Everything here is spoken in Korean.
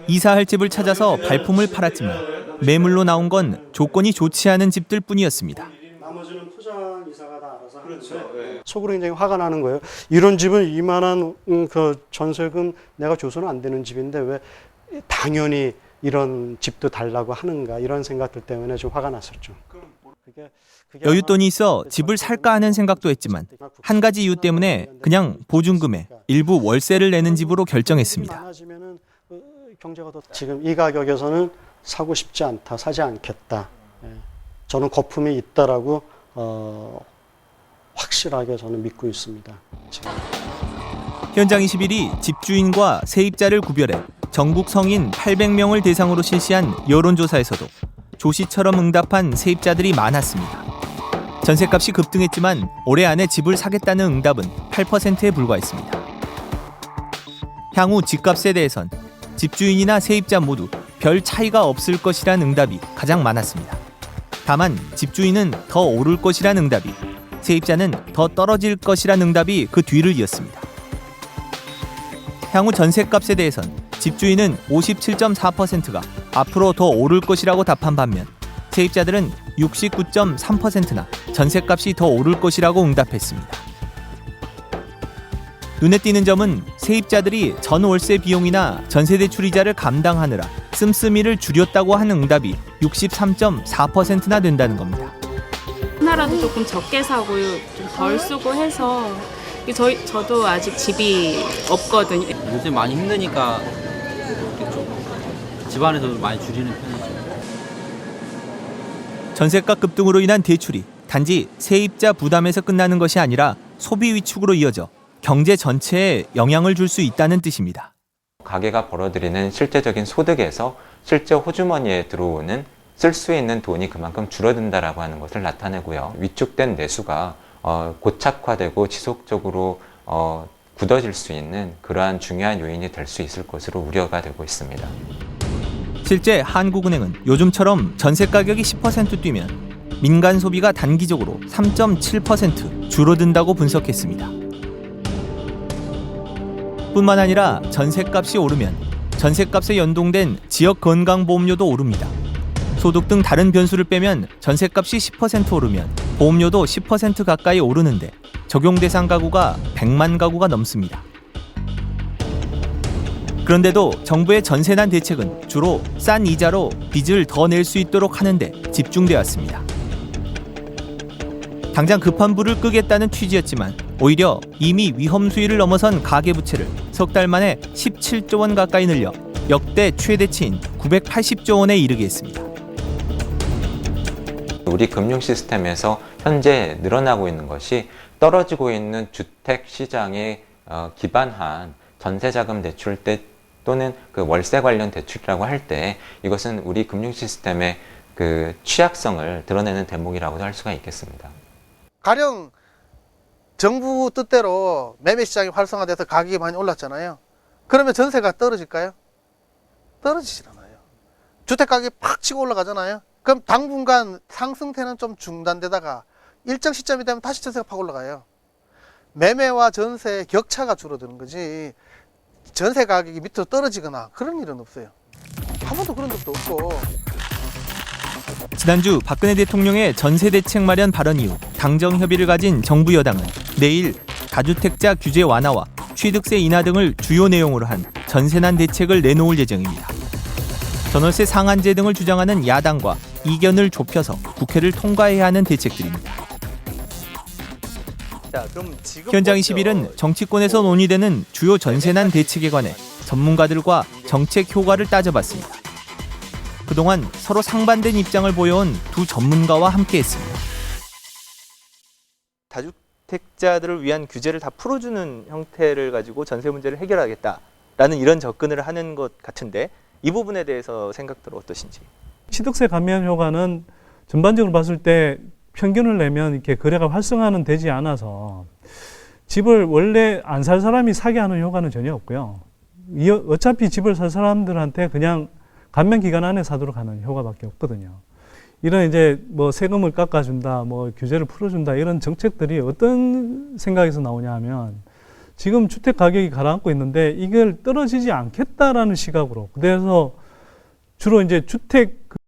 이사할 집을 찾아서 발품을 팔았지만 매물로 나온 건 조건이 좋지 않은 집들 뿐이었습니다. 나머지는 포장 이사가 다 알아서 하는데 속으로 굉장히 화가 나는 거예요. 이런 집은 이만한 그 전세금 내가 줘서는 안 되는 집인데 왜 당연히 이런 집도 달라고 하는가 이런 생각들 때문에 좀 화가 났었죠. 여윳돈이 있어 집을 살까 하는 생각도 했지만 한 가지 이유 때문에 그냥 보증금에 일부 월세를 내는 집으로 결정했습니다. 지금 이 가격에서는 사고 싶지 않다, 사지 않겠다. 저는 거품이 있다라고 확실하게 저는 믿고 있습니다. 현장 21이 집주인과 세입자를 구별해 전국 성인 800명을 대상으로 실시한 여론조사에서도 조씨처럼 응답한 세입자들이 많았습니다. 전셋값이 급등했지만 올해 안에 집을 사겠다는 응답은 8%에 불과했습니다. 향후 집값에 대해선 집주인이나 세입자 모두 별 차이가 없을 것이란 응답이 가장 많았습니다. 다만 집주인은 더 오를 것이란 응답이, 세입자는 더 떨어질 것이란 응답이 그 뒤를 이었습니다. 향후 전셋값에 대해선 집주인은 57.4%가 앞으로 더 오를 것이라고 답한 반면 세입자들은 69.3%나 전셋값이 더 오를 것이라고 응답했습니다. 눈에 띄는 점은 세입자들이 전월세 비용이나 전세대출 이자를 감당하느라 씀씀이를 줄였다고 하는 응답이 63.4%나 된다는 겁니다. 하나라도 조금 적게 사고 좀 덜 쓰고 해서 저도 아직 집이 없거든요. 요즘 많이 힘드니까 집안에서도 많이 줄이는 편이죠. 전셋값 급등으로 인한 대출이 단지 세입자 부담에서 끝나는 것이 아니라 소비 위축으로 이어져 경제 전체에 영향을 줄 수 있다는 뜻입니다. 가게가 벌어들이는 실제적인 소득에서 실제 호주머니에 들어오는 쓸 수 있는 돈이 그만큼 줄어든다라고 하는 것을 나타내고요. 위축된 내수가 고착화되고 지속적으로 굳어질 수 있는 그러한 중요한 요인이 될 수 있을 것으로 우려가 되고 있습니다. 실제 한국은행은 요즘처럼 전세 가격이 10% 뛰면 민간 소비가 단기적으로 3.7% 줄어든다고 분석했습니다. 뿐만 아니라 전셋값이 오르면 전셋값에 연동된 지역 건강보험료도 오릅니다. 소득 등 다른 변수를 빼면 전셋값이 10% 오르면 보험료도 10% 가까이 오르는데 적용 대상 가구가 100만 가구가 넘습니다. 그런데도 정부의 전세난 대책은 주로 싼 이자로 빚을 더 낼 수 있도록 하는 데 집중되어 왔습니다. 당장 급한 불을 끄겠다는 취지였지만 오히려 이미 위험 수위를 넘어선 가계부채를 석 달 만에 17조 원 가까이 늘려 역대 최대치인 980조 원에 이르게 했습니다. 우리 금융 시스템에서 현재 늘어나고 있는 것이 떨어지고 있는 주택 시장에 기반한 전세자금 대출 또는 그 월세 관련 대출이라고 할 때 이것은 우리 금융 시스템의 그 취약성을 드러내는 대목이라고도 할 수가 있겠습니다. 가령 정부 뜻대로 매매 시장이 활성화돼서 가격이 많이 올랐잖아요. 그러면 전세가 떨어질까요? 떨어지질 않아요. 주택 가격이 팍 치고 올라가잖아요. 그럼 당분간 상승세는 좀 중단되다가 일정 시점이 되면 다시 전세가 팍 올라가요. 매매와 전세의 격차가 줄어드는 거지 전세 가격이 밑으로 떨어지거나 그런 일은 없어요. 한 번도 그런 적도 없고. 지난주 박근혜 대통령의 전세 대책 마련 발언 이후 당정 협의를 가진 정부 여당은 내일 다주택자 규제 완화와 취득세 인하 등을 주요 내용으로 한 전세난 대책을 내놓을 예정입니다. 전월세 상한제 등을 주장하는 야당과 이견을 좁혀서 국회를 통과해야 하는 대책들입니다. 현장 21은 정치권에서 논의되는 주요 전세난 대책에 관해 전문가들과 정책 효과를 따져봤습니다. 그동안 서로 상반된 입장을 보여온 두 전문가와 함께했습니다. 다주택자들을 위한 규제를 다 풀어주는 형태를 가지고 전세 문제를 해결하겠다라는 이런 접근을 하는 것 같은데 이 부분에 대해서 생각들 어떠신지? 취득세 감면 효과는 전반적으로 봤을 때 평균을 내면 이렇게 거래가 활성화는 되지 않아서 집을 원래 안 살 사람이 사게 하는 효과는 전혀 없고요. 어차피 집을 살 사람들한테 그냥 감면 기간 안에 사도록 하는 효과밖에 없거든요. 이런 이제 뭐 세금을 깎아준다, 뭐 규제를 풀어준다 이런 정책들이 어떤 생각에서 나오냐 하면 지금 주택 가격이 가라앉고 있는데 이걸 떨어지지 않겠다라는 시각으로, 그래서 주로 이제 주택